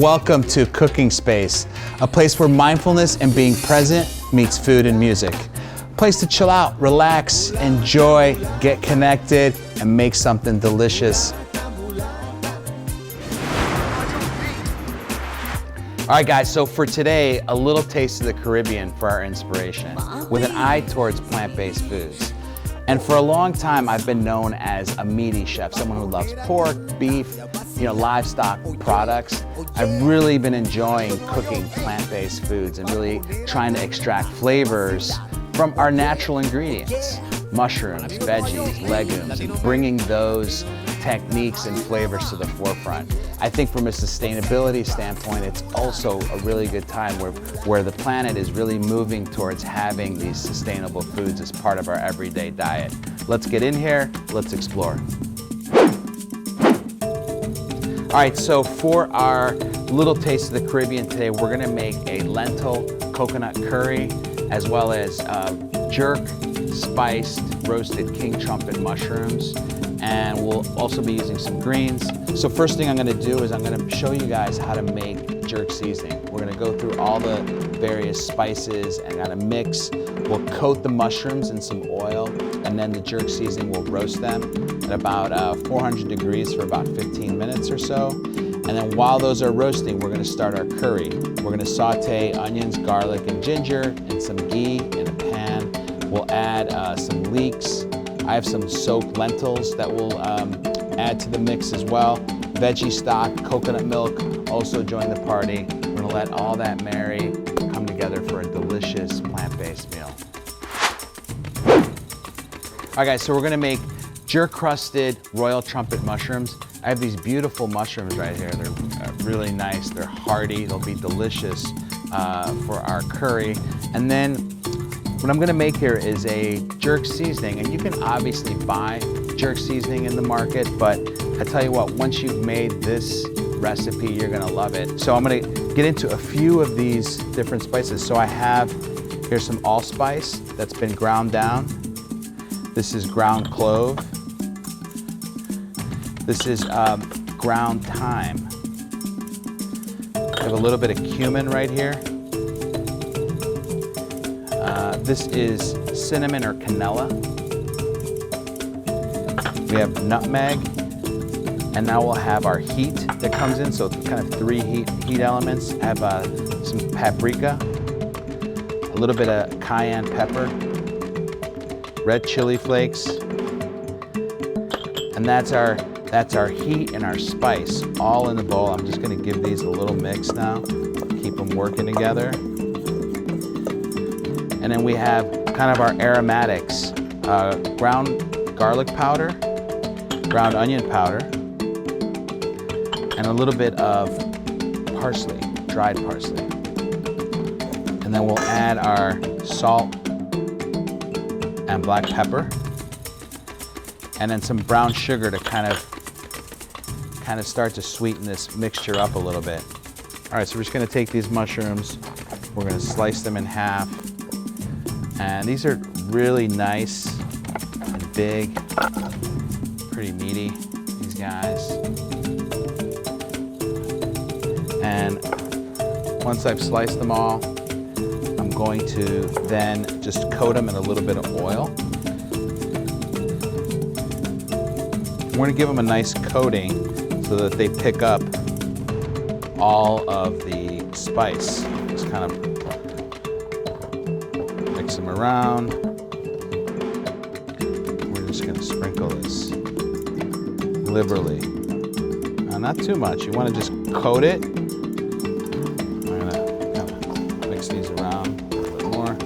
Welcome to Cooking Space, a place where mindfulness and being present meets food and music. A place to chill out, relax, enjoy, get connected, and make something delicious. All right, guys, so for today, a little taste of the Caribbean for our inspiration, with an eye towards plant-based foods. And for a long time, I've been known as a meaty chef, someone who loves pork, beef, livestock products. I've really been enjoying cooking plant-based foods and really trying to extract flavors from our natural ingredients, mushrooms, veggies, legumes, and bringing those techniques and flavors to the forefront. I think from a sustainability standpoint, it's also a really good time where the planet is really moving towards having these sustainable foods as part of our everyday diet. Let's get in here, let's explore. All right, so for our little taste of the Caribbean today, we're gonna make a lentil coconut curry, as well as jerk spiced roasted king trumpet mushrooms. And we'll also be using some greens. So first thing I'm gonna do is I'm gonna show you guys how to make jerk seasoning. We're gonna go through all the various spices and kind of mix. We'll coat the mushrooms in some oil, and then the jerk seasoning, we'll roast them at about 400 degrees for about 15 minutes or so. And then while those are roasting, we're gonna start our curry. We're gonna saute onions, garlic, and ginger and some ghee in a pan. We'll add some leeks. I have some soaked lentils that we'll add to the mix as well. Veggie stock, coconut milk also join the party. We're gonna let all that marry, come together for a delicious plant-based meal. All right, guys, so we're gonna make jerk-crusted royal trumpet mushrooms. I have these beautiful mushrooms right here. They're really nice, they're hearty, they'll be delicious for our curry. And then what I'm gonna make here is a jerk seasoning, and you can obviously buy jerk seasoning in the market, but I tell you what, once you've made this recipe, you're gonna love it. So I'm gonna get into a few of these different spices. So I have, here's some allspice that's been ground down. This is ground clove. This is ground thyme. I have a little bit of cumin right here. This is cinnamon or canela. We have nutmeg, and now we'll have our heat that comes in, so kind of three heat elements. I have some paprika, a little bit of cayenne pepper, red chili flakes, and that's our heat and our spice all in the bowl. I'm just gonna give these a little mix now, keep them working together. And then we have kind of our aromatics, ground garlic powder, ground onion powder, and a little bit of parsley, dried parsley. And then we'll add our salt and black pepper, and then some brown sugar to kind of start to sweeten this mixture up a little bit. All right, so we're just gonna take these mushrooms, we're gonna slice them in half. And these are really nice and big, pretty meaty, these guys. And once I've sliced them all, I'm going to then just coat them in a little bit of oil. We're gonna give them a nice coating so that they pick up all of the spice. Just kind of mix them around. We're just gonna sprinkle this liberally. Now, not too much. You wanna just coat it. I'm gonna kind of mix these around a little bit more.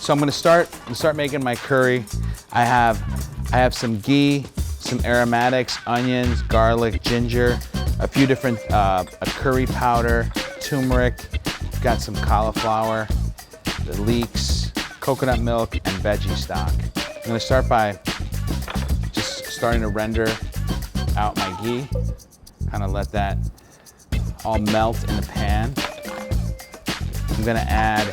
So I'm gonna start making my curry. I have some ghee, some aromatics, onions, garlic, ginger, a few different a curry powder, turmeric, got some cauliflower, the leeks, coconut milk, and veggie stock. I'm gonna start by just starting to render out my ghee. Kind of let that all melt in the pan. I'm gonna add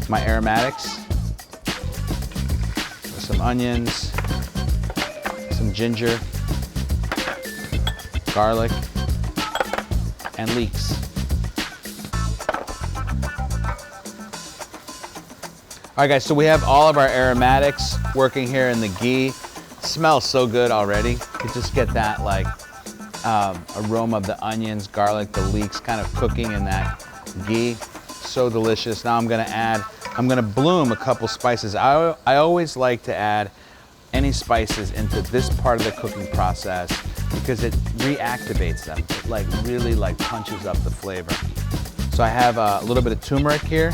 my aromatics. Some onions, some ginger, garlic, and leeks. All right, guys, so we have all of our aromatics working here in the ghee. Smells so good already. You just get that like aroma of the onions, garlic, the leeks kind of cooking in that ghee. So delicious. Now I'm gonna bloom a couple spices. I always like to add any spices into this part of the cooking process because it reactivates them. It like really like punches up the flavor. So I have a little bit of turmeric here,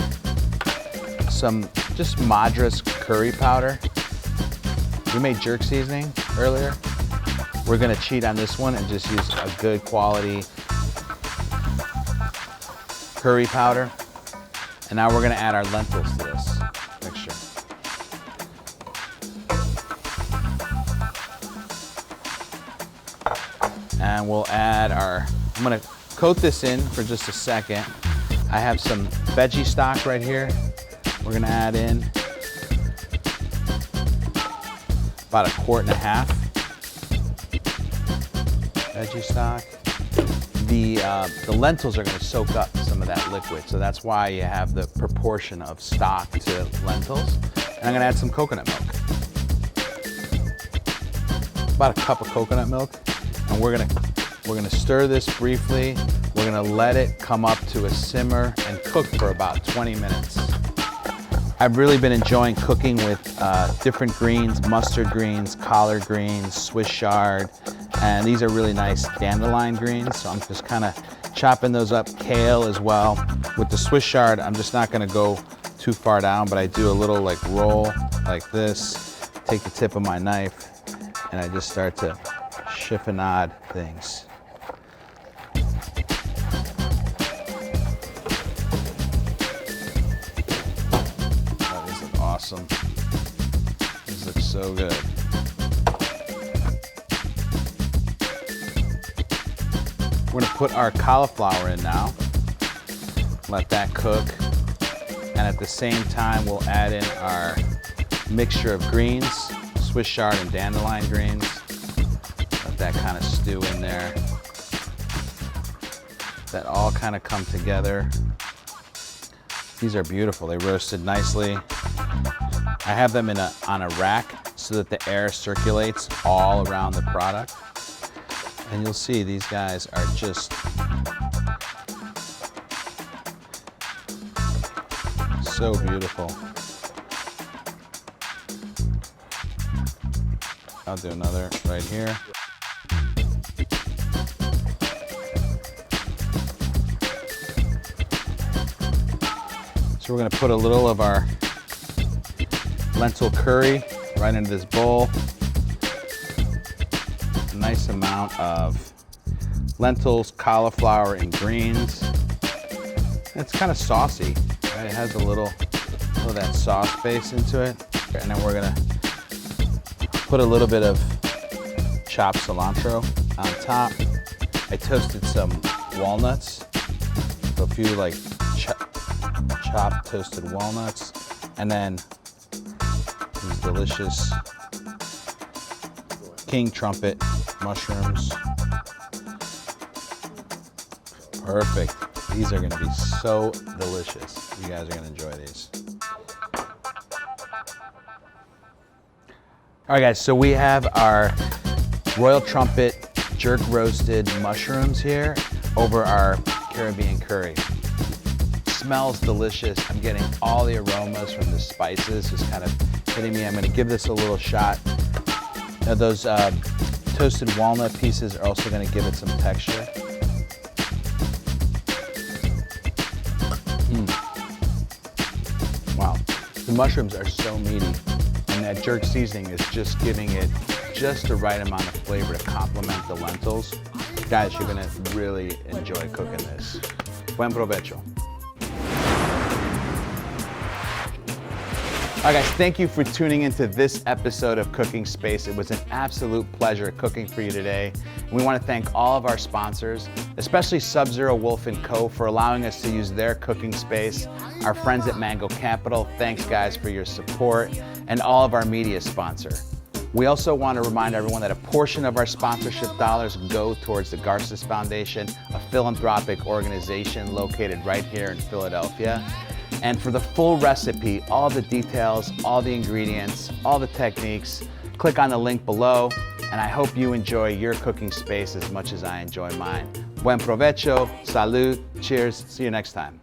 some just Madras curry powder. We made jerk seasoning earlier. We're gonna cheat on this one and just use a good quality curry powder. And now we're gonna add our lentils to this mixture. And we'll add I'm gonna coat this in for just a second. I have some veggie stock right here. We're gonna add in about 1.5 quarts veggie stock. The lentils are gonna soak up some of that liquid, so that's why you have the proportion of stock to lentils. And I'm gonna add some coconut milk. About a cup of coconut milk. And we're gonna stir this briefly. We're gonna let it come up to a simmer and cook for about 20 minutes. I've really been enjoying cooking with different greens, mustard greens, collard greens, Swiss chard, and these are really nice dandelion greens. So I'm just kind of chopping those up, kale as well. With the Swiss chard, I'm just not gonna go too far down, but I do a little like roll like this, take the tip of my knife, and I just start to chiffonade things. Oh, these look awesome. These look so good. We're gonna put our cauliflower in now. Let that cook. And at the same time, we'll add in our mixture of greens, Swiss chard and dandelion greens. Let that kind of stew in there. That all kind of come together. These are beautiful. They roasted nicely. I have them on a rack so that the air circulates all around the product. And you'll see these guys are just so beautiful. I'll do another right here. So we're gonna put a little of our lentil curry right into this bowl. A nice amount of lentils, cauliflower, and greens. It's kind of saucy, right? It has a little of that sauce base into it. And then we're gonna put a little bit of chopped cilantro on top. I toasted some walnuts, so a few like chopped toasted walnuts, and then these delicious king trumpet mushrooms. Perfect. These are gonna be so delicious. You guys are gonna enjoy these. All right, guys, so we have our royal trumpet jerk roasted mushrooms here over our Caribbean curry. Smells delicious. I'm getting all the aromas from the spices just kind of hitting me. I'm gonna give this a little shot. Now those toasted walnut pieces are also gonna give it some texture. Wow, the mushrooms are so meaty, and that jerk seasoning is just giving it just the right amount of flavor to complement the lentils. Guys, you're gonna really enjoy cooking this. Buen provecho. All right, guys, thank you for tuning into this episode of Cooking Space. It was an absolute pleasure cooking for you today. And we want to thank all of our sponsors, especially Sub-Zero Wolf & Co. for allowing us to use their cooking space. Our friends at Mango Capital, thanks guys for your support, and all of our media sponsor. We also want to remind everyone that a portion of our sponsorship dollars go towards the Garces Foundation, a philanthropic organization located right here in Philadelphia. And for the full recipe, all the details, all the ingredients, all the techniques, click on the link below. And I hope you enjoy your cooking space as much as I enjoy mine. Buen provecho, salud, cheers, see you next time.